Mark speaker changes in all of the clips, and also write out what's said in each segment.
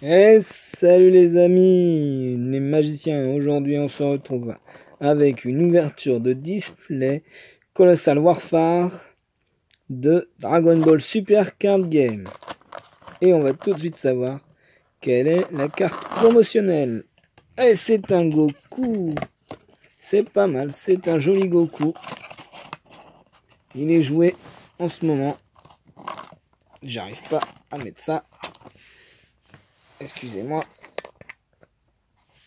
Speaker 1: Et salut les amis, les magiciens. Aujourd'hui on se retrouve avec une ouverture de display Colossal Warfare de Dragon Ball Super Card Game. Et on va tout de suite savoir quelle est la carte promotionnelle. Et c'est un Goku. C'est pas mal, c'est un joli Goku. Il est joué en ce moment. J'arrive pas à mettre ça. Excusez-moi.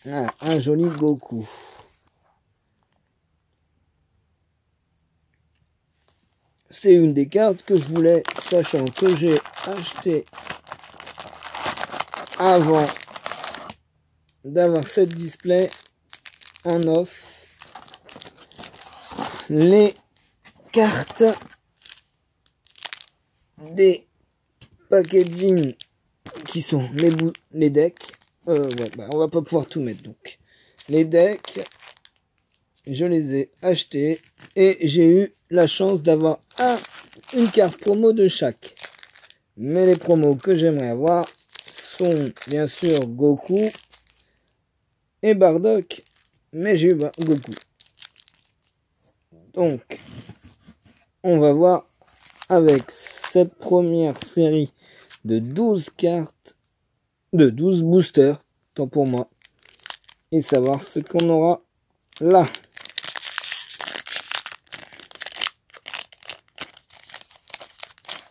Speaker 1: Ah, un joli Goku. C'est une des cartes que je voulais, sachant que j'ai acheté avant d'avoir cette display en off. Les cartes des packaging qui sont les decks. Ouais, bah, on va pas pouvoir tout mettre donc. Les decks, je les ai achetés et j'ai eu la chance d'avoir une carte promo de chaque. Mais les promos que j'aimerais avoir sont bien sûr Goku et Bardock, mais j'ai eu Goku. Donc, on va voir avec cette première série de 12 cartes, de 12 boosters, tant pour moi, et savoir ce qu'on aura là.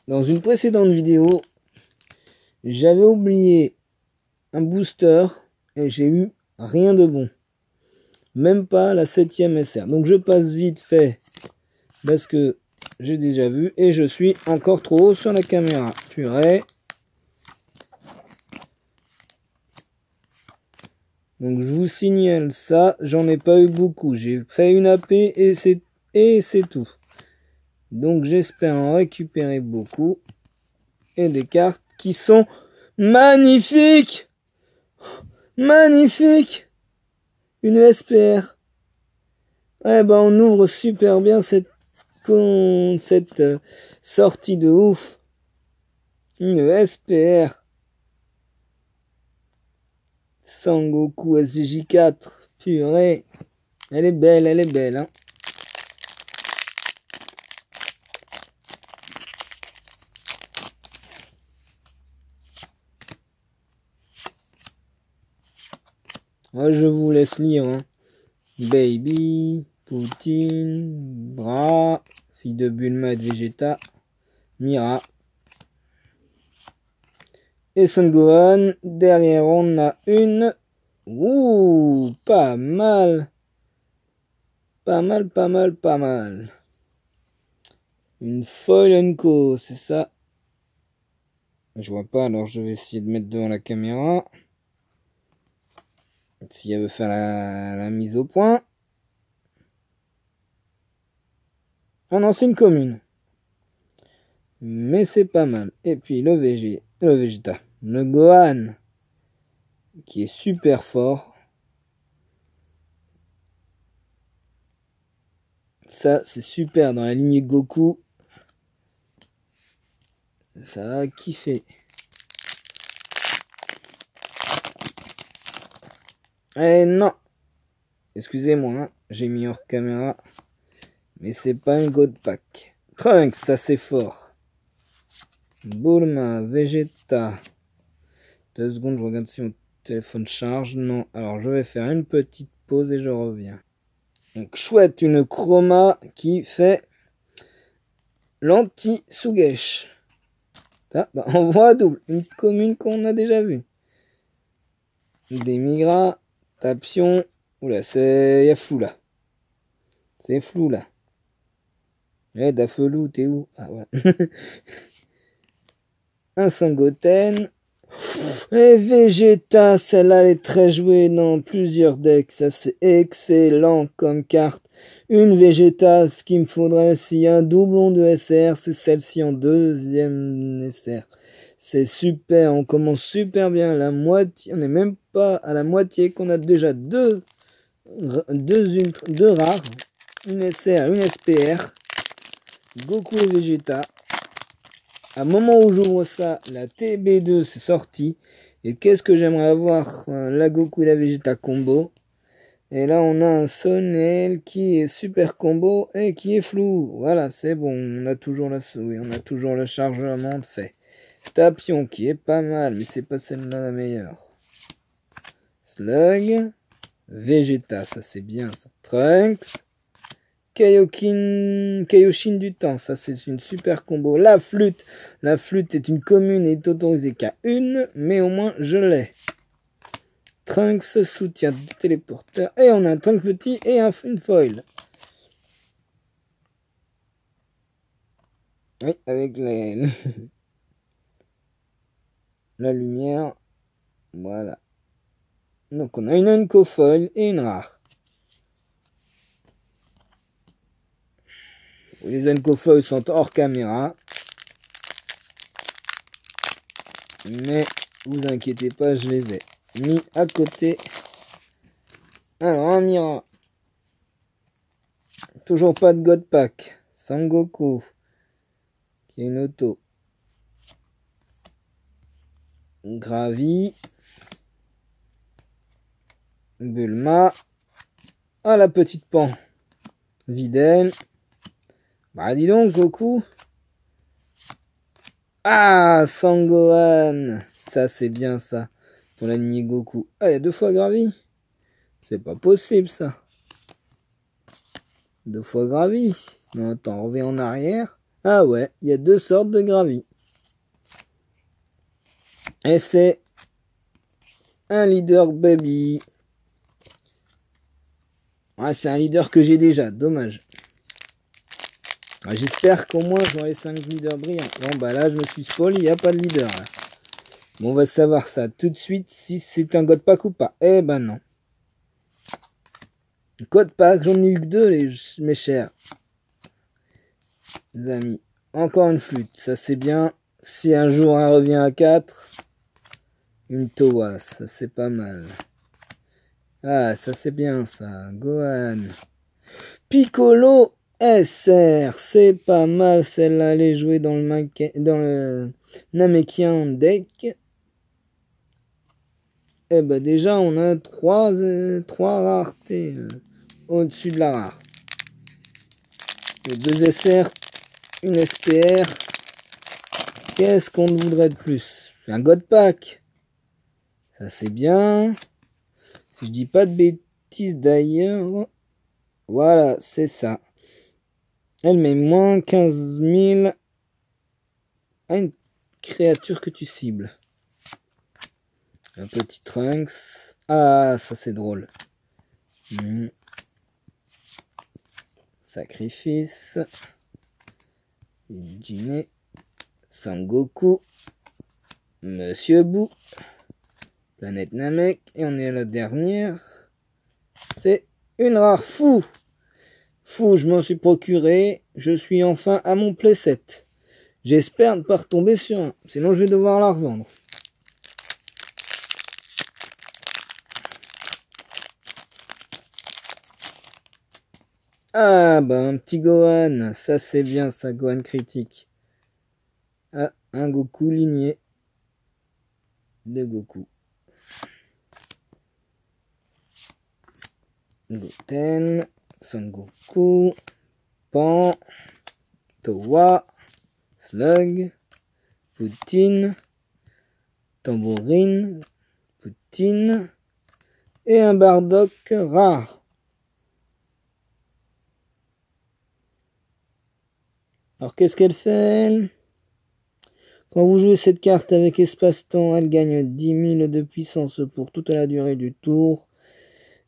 Speaker 1: Dans une précédente vidéo, j'avais oublié un booster et j'ai eu rien de bon. Même pas la 7e SR. Donc je passe vite fait parce que j'ai déjà vu et je suis encore trop haut sur la caméra. Purée. Donc je vous signale ça, j'en ai pas eu beaucoup. J'ai fait une AP et c'est tout. Donc j'espère en récupérer beaucoup. Et des cartes qui sont magnifiques. Magnifiques. Une SPR. Eh ben on ouvre super bien cette sortie de ouf. Une SPR. Sangoku SJ4. Purée. Elle est belle, hein. Moi, je vous laisse lire, hein. Baby, Poutine, Bra, fille de Bulma et de Vegeta, Mira. Et Son Gohan. Derrière, on a une. Ouh, pas mal. Pas mal. Une foil Co, c'est ça. Je vois pas, alors je vais essayer de mettre devant la caméra. Si elle veut faire la mise au point. Ah non, c'est une commune. Mais c'est pas mal. Et puis le Vegeta. Le Gohan. Qui est super fort. Ça, c'est super dans la lignée Goku. Ça va kiffer. Eh non. Excusez-moi, hein, j'ai mis hors caméra. Mais c'est pas un God Pack. Trunks, ça c'est fort. Bulma, Vegeta. 2 secondes, je regarde si mon téléphone charge. Non, alors je vais faire une petite pause et je reviens. Donc chouette, une chroma qui fait l'anti-Sugesh. Ah, bah, on voit à double. Une commune qu'on a déjà vue. Des Migra, Tapion. Oula, il y a flou là. C'est flou là. Eh, Dafelou, t'es où? Ah ouais. Un Sangoten. Et Vegeta, celle-là elle est très jouée dans plusieurs decks. Ça c'est excellent comme carte. Une Vegeta, ce qu'il me faudrait s'il y a un doublon de SR, c'est celle-ci en 2e SR. C'est super, on commence super bien. La moitié, on n'est même pas à la moitié qu'on a déjà deux rares. Une SR, une SPR. Goku et Vegeta. À un moment où j'ouvre ça, la TB2 c'est sorti. Et qu'est-ce que j'aimerais avoir? La Goku et la Vegeta combo. Et là, on a un Sonel qui est super combo et qui est flou. Voilà, c'est bon. On a toujours le chargement de fait. Tapion qui est pas mal, mais c'est pas celle-là la meilleure. Slug. Vegeta, ça c'est bien ça. Trunks. Kaioshin du temps, ça c'est une super combo. La flûte est une commune et est autorisée qu'à une, mais au moins je l'ai. Trunks soutient du téléporteur. Et on a un Trunks petit et une foil. Oui, avec la lumière. Voilà. Donc on a une Unco foil et une rare. Les Unco foil sont hors caméra. Mais vous inquiétez pas, je les ai mis à côté. Alors, un Mira. Toujours pas de God Pack. Sangoku. Qui est une auto. Gravi. Bulma. Ah, la petite Pan. Videl. Bah, dis donc, Goku. Ah, Sangohan. Ça, c'est bien, ça. Pour l'aligner Goku. Ah, il y a 2 fois Gravi. C'est pas possible, ça. 2 fois Gravi. Non, attends, on revient en arrière. Ah ouais, il y a 2 sortes de Gravi. Et c'est un leader baby. Ah, c'est un leader que j'ai déjà, dommage. Ah, j'espère qu'au moins j'aurai 5 leaders brillants. Bon bah là je me suis spoil, il n'y a pas de leader là. Bon, on va savoir ça tout de suite si c'est un God Pack ou pas. Eh ben non. God Pack, j'en ai eu que 2 mes chers amis. Encore une flûte, ça c'est bien. Si un jour elle revient à 4, une Towa, ça c'est pas mal. Ah, ça c'est bien ça. Gohan. Piccolo SR, c'est pas mal. Celle-là, elle est jouée dans le Namekian deck. Eh ben déjà, on a 3 raretés au-dessus de la rare. Les 2 SR, une SPR. Qu'est-ce qu'on voudrait de plus? Un God Pack. Ça c'est bien. Si je dis pas de bêtises d'ailleurs. Voilà, c'est ça. Elle met moins 15 000 à une créature que tu cibles. Un petit Trunks. Ah, ça c'est drôle. Sacrifice. Jiné. Sangoku. Monsieur Bou. Planète Namek. Et on est à la dernière. C'est une rare fou. Fou, je m'en suis procuré. Je suis enfin à mon playset. J'espère ne pas retomber sur un. Sinon, je vais devoir la revendre. Ah, bah, un petit Gohan. Ça, c'est bien, ça, Gohan critique. Ah, un Goku ligné de Goku. Goten, Son Goku, Pan, Towa, Slug, Poutine, Tambourine, Poutine et un Bardock rare. Alors qu'est-ce qu'elle fait? Quand vous jouez cette carte avec espace-temps, elle gagne 10 000 de puissance pour toute la durée du tour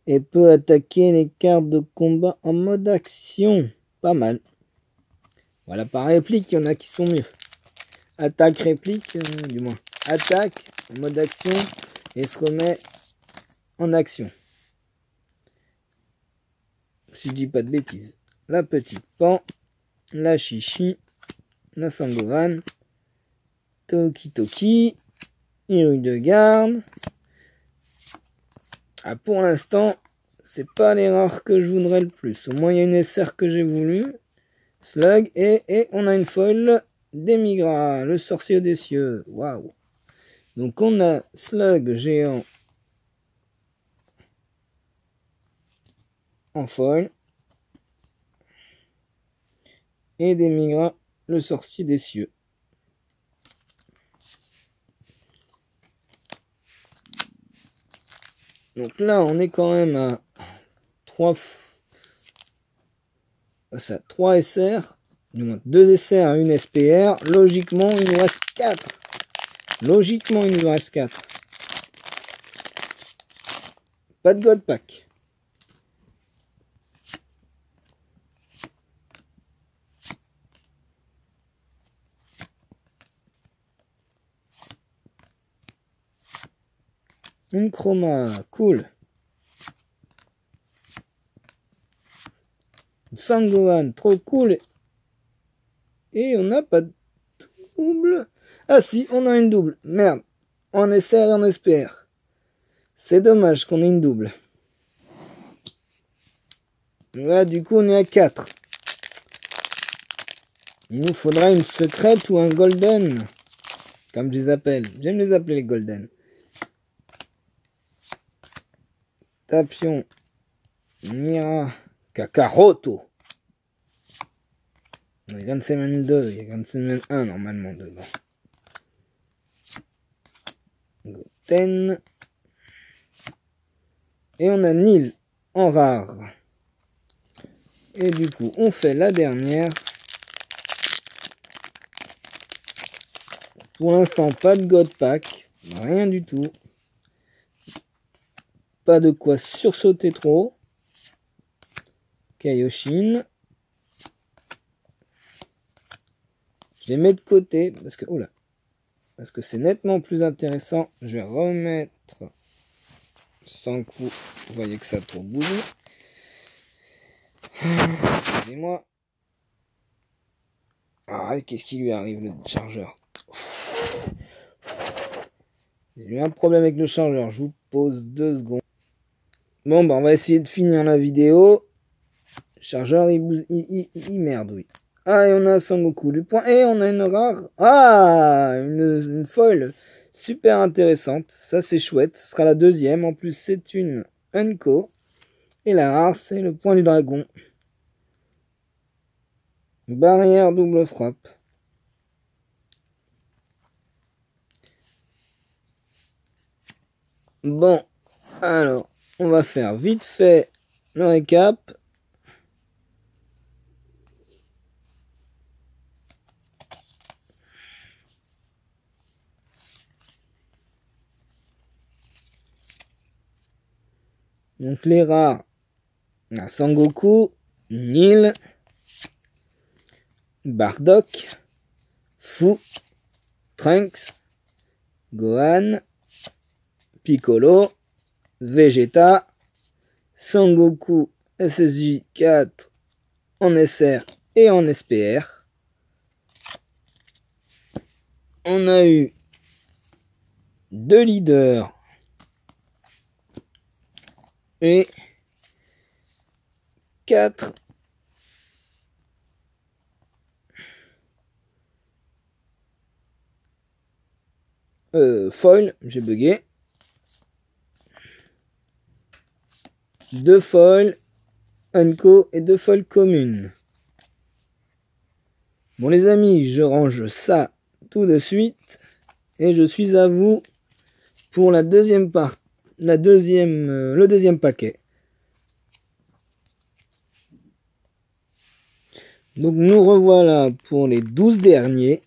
Speaker 1: et peut attaquer les cartes de combat en mode action. Pas mal. Voilà, par réplique, il y en a qui sont mieux. Attaque, réplique, du moins. Attaque, en mode action, et se remet en action. Si je dis pas de bêtises. La petite Pan, la Chichi, la Sangohan, Toki Toki, Iru de garde. Ah, pour l'instant, c'est pas les rares que je voudrais le plus. Au moins, il y a une SR que j'ai voulu. Slug, et on a une foil d'Emigra, le sorcier des cieux. Waouh! Donc on a Slug géant en foil. Et Demigra, le sorcier des cieux. Donc là, on est quand même à 3 SR, du moins 2 SR, 1 SPR. Logiquement, il nous reste 4. Logiquement, il nous reste 4. Pas de God Pack. Une chroma, cool. Sangohan, trop cool. Et on n'a pas de double. Ah si, on a une double. Merde. En SR et en SPR. C'est dommage qu'on ait une double. Là, du coup, on est à 4. Il nous faudra une secrète ou un golden. Comme je les appelle. J'aime les appeler les golden. Tapion. Mira. Kakaroto. Il y a Grand Semaine 2. Il y a Grand Semaine 1 normalement dedans. Goten. Et on a Nil en rare. Et du coup, on fait la dernière. Pour l'instant, pas de God Pack. Rien du tout. Pas de quoi sursauter trop. Kaioshin. Je les mets de côté parce que, oula, parce que c'est nettement plus intéressant. Je vais remettre sans que vous voyez que ça a trop bougé. Excusez-moi. Ah, qu'est-ce qui lui arrive le chargeur? J'ai eu un problème avec le chargeur. Je vous pose 2 secondes. Bon, bah, on va essayer de finir la vidéo. Le chargeur, il merde, oui. Ah, et on a Sangoku du point. Et on a une rare. Ah, une foil super intéressante. Ça, c'est chouette. Ce sera la deuxième. En plus, c'est une Unco. Et la rare, c'est le point du dragon. Barrière double frappe. Bon, alors, on va faire vite fait le récap. Donc les rares, on a Sangoku, Nil, Bardock, Fu, Trunks, Gohan, Piccolo, Vegeta, Sangoku SSJ 4 en SR et en SPR. On a eu 2 leaders et 4 foils, j'ai bugué. 2 foils Unco et 2 foils communes. Bon les amis, je range ça tout de suite et je suis à vous pour la deuxième part, le deuxième paquet. Donc nous revoilà pour les 12 derniers.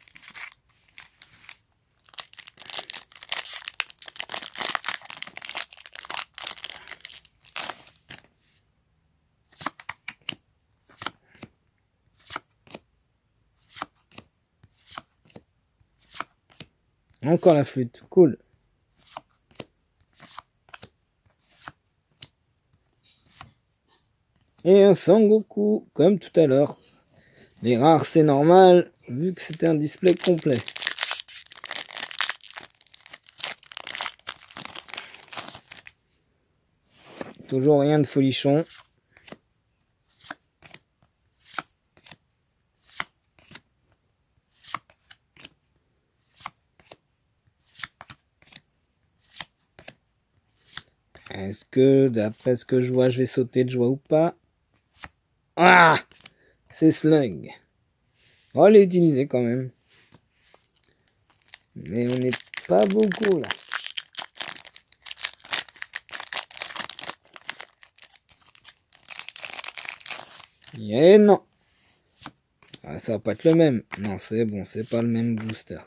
Speaker 1: Encore la flûte, cool. Et un Sangoku, comme tout à l'heure. Les rares, c'est normal, vu que c'était un display complet. Toujours rien de folichon. Est-ce que, d'après ce que je vois, je vais sauter de joie ou pas? Ah! C'est Slug. On va l'utiliser quand même. Mais on n'est pas beaucoup là. Et non. Ah, ça va pas être le même. Non, c'est bon, c'est pas le même booster.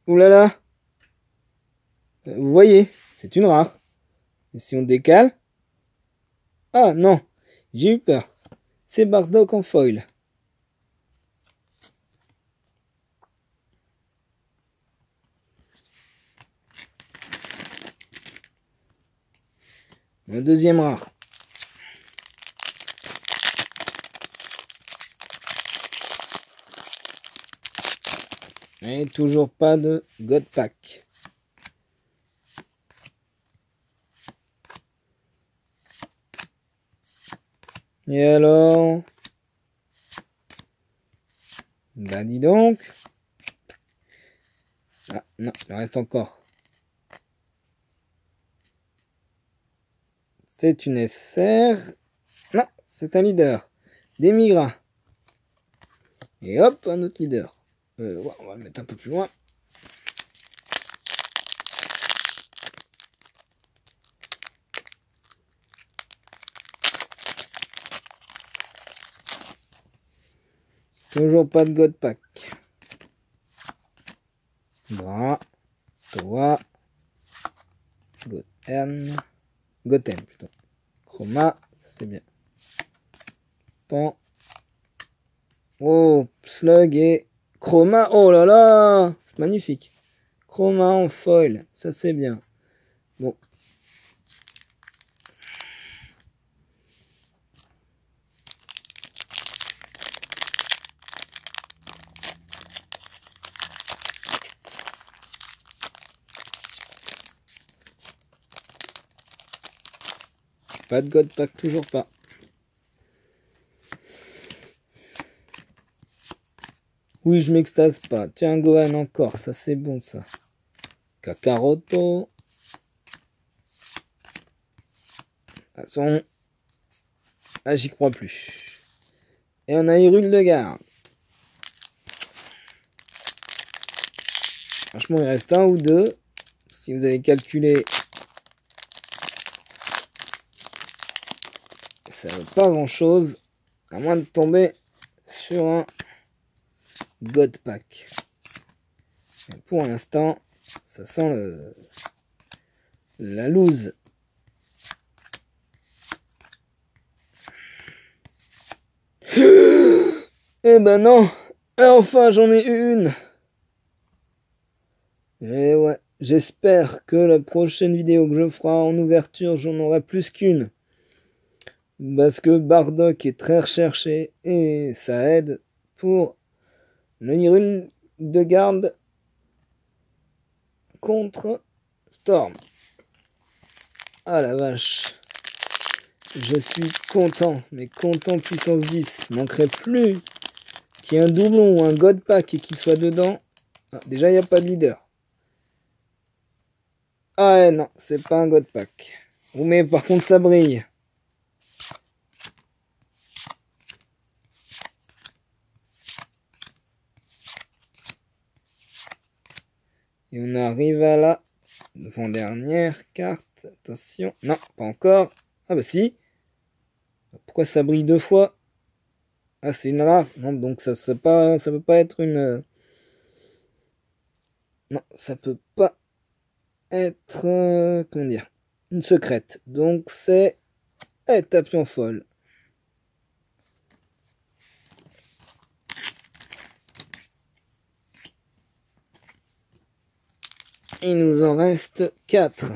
Speaker 1: Ouh là là. Vous voyez, c'est une rare. Et si on décale... Ah non, j'ai eu peur. C'est Bardock en foil. La deuxième rare. Et toujours pas de God Pack. Et alors? Bah dis donc. Ah non, il en reste encore. C'est une SR. Non, c'est un leader. Des migrants. Et hop, un autre leader. Ouais, on va le mettre un peu plus loin. Toujours pas de God Pack. Bras. Toi. Goten. Goten plutôt. Chroma. Ça c'est bien. Pan. Oh, Slug et Chroma. Oh là là. Magnifique. Chroma en foil. Ça c'est bien. Bon. Pas de God Pack, toujours pas. Oui, je m'extase pas. Tiens, Gohan encore, ça c'est bon ça. Kakaroto. De toute façon, ah, j'y crois plus. Et on a Hyrule de garde. Franchement, il reste un ou deux. Si vous avez calculé, ça ne veut pas grand chose. À moins de tomber sur un God Pack. Et pour l'instant, ça sent la loose. Eh ben non. Enfin, j'en ai une. Et ouais, j'espère que la prochaine vidéo que je ferai en ouverture, j'en aurai plus qu'une. Parce que Bardock est très recherché et ça aide pour le Hyrule de garde contre Storm. Ah la vache. Je suis content, mais content puissance 10. Il manquerait plus qu'il y ait un doublon ou un God Pack et qu'il soit dedans. Ah, déjà, il n'y a pas de leader. Ah non, c'est pas un God Pack. Mais par contre, ça brille. Et on arrive à la avant-dernière carte. Attention. Non, pas encore. Ah bah si. Pourquoi ça brille deux fois? Ah, c'est une rare. Non, donc ça peut pas être une... Non, ça peut pas être... comment dire? Une secrète. Donc c'est... Tapion folle. Il nous en reste 4.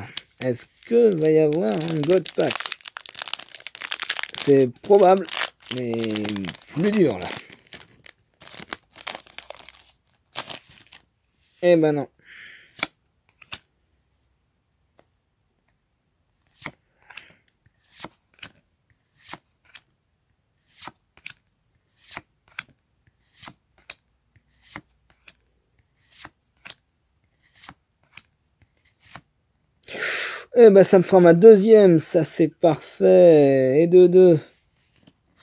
Speaker 1: Est-ce que va y avoir un God Pack? C'est probable, mais plus dur là. Eh ben non. Eh ben, ça me fera ma deuxième. Ça, c'est parfait. Et de deux.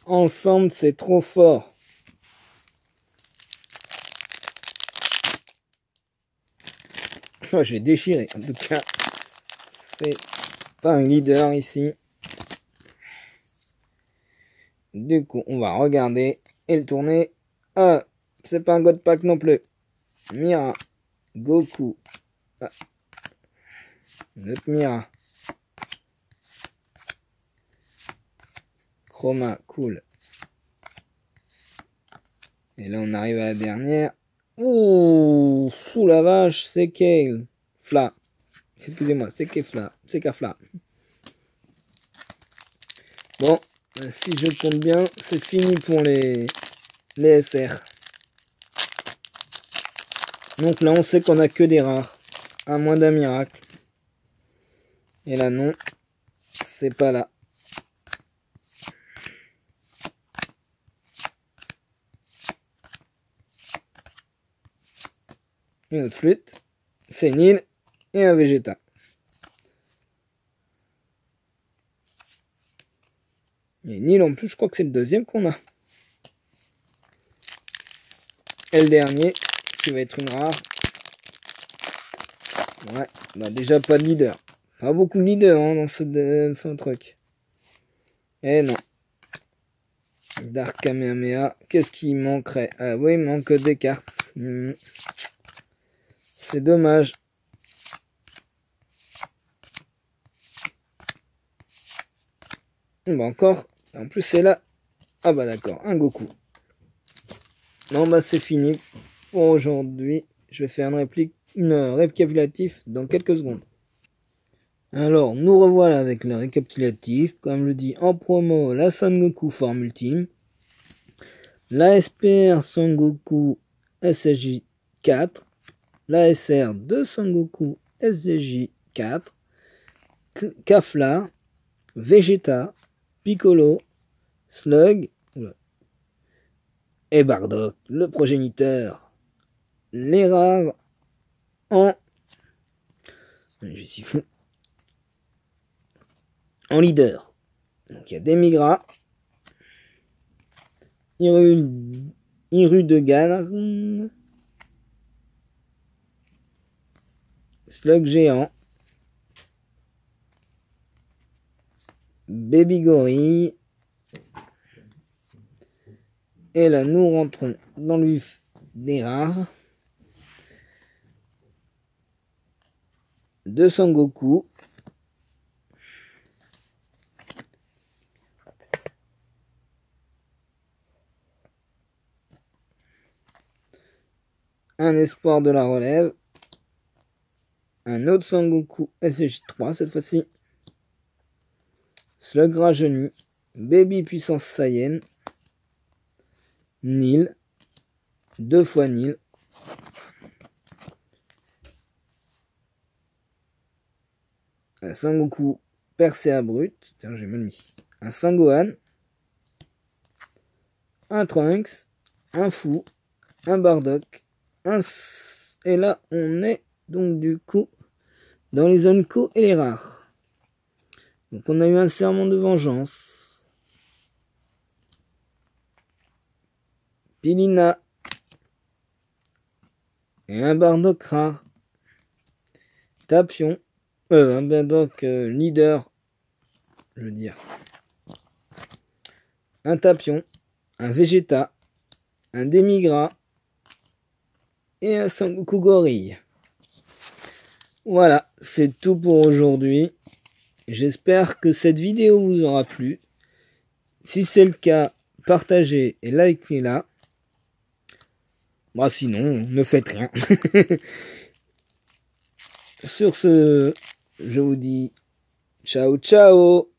Speaker 1: Ensemble, c'est trop fort. Oh, je l'ai déchiré. En tout cas, c'est pas un leader ici. Du coup, on va regarder et le tourner. Ah, c'est pas un God Pack non plus. Mira, Goku. Ah. Notre Mira. Chroma, cool. Et là, on arrive à la dernière. Ouh, fou la vache, c'est Kale. Fla. Excusez-moi, c'est Kefla. C'est Kafla. Bon, si je compte bien, c'est fini pour les SR. Donc là, on sait qu'on a que des rares. À moins d'un miracle. Et là, non. C'est pas là. Une autre flûte. C'est Nil. Et un Vegeta. Et Nil en plus, je crois que c'est le deuxième qu'on a. Et le dernier, qui va être une rare. Ouais, bah déjà pas de leader. Pas beaucoup de leaders hein, dans ce truc. Eh non. Dark Kamehameha. Qu'est-ce qui manquerait? Ah oui, il manque des cartes. C'est dommage. Bah encore. En plus c'est là. Ah bah d'accord, un Goku. Non bah c'est fini pour aujourd'hui. Je vais faire une récapitulatif dans quelques secondes. Alors nous revoilà avec le récapitulatif. Comme je dis en promo, la Son Goku forme ultime. La SPR Son Goku SSJ 4. La SR de Son Goku SSJ 4. Kafla. Vegeta. Piccolo. Slug. Et Bardock, le progéniteur. Les rares en... J'ai sifflé. En leader. Donc il y a Demigra. Hirudegarn. Slug géant. Baby Gorille. Et là, nous rentrons dans le vif des rares. De Son Goku. Un espoir de la relève. Un autre Son Goku SSJ3 cette fois-ci. Slug rajeuni. Baby puissance Saiyan. Nil. 2 fois Nil. Un Sangoku percé à brut. J'ai mal mis. Un Sangohan. Un Trunks. Un Fou. Un Bardock. Et là, on est donc du coup dans les zones co et les rares. Donc on a eu un serment de vengeance. Pilina. Et un Bardock rare. Tapion. Un Bardock leader. Je veux dire. Un Tapion. Un Vegeta. Un Demigra. Et un Sangoku Gorille. Voilà, c'est tout pour aujourd'hui. J'espère que cette vidéo vous aura plu. Si c'est le cas, partagez et likez-la. Bah sinon, ne faites rien. Sur ce, je vous dis ciao ciao.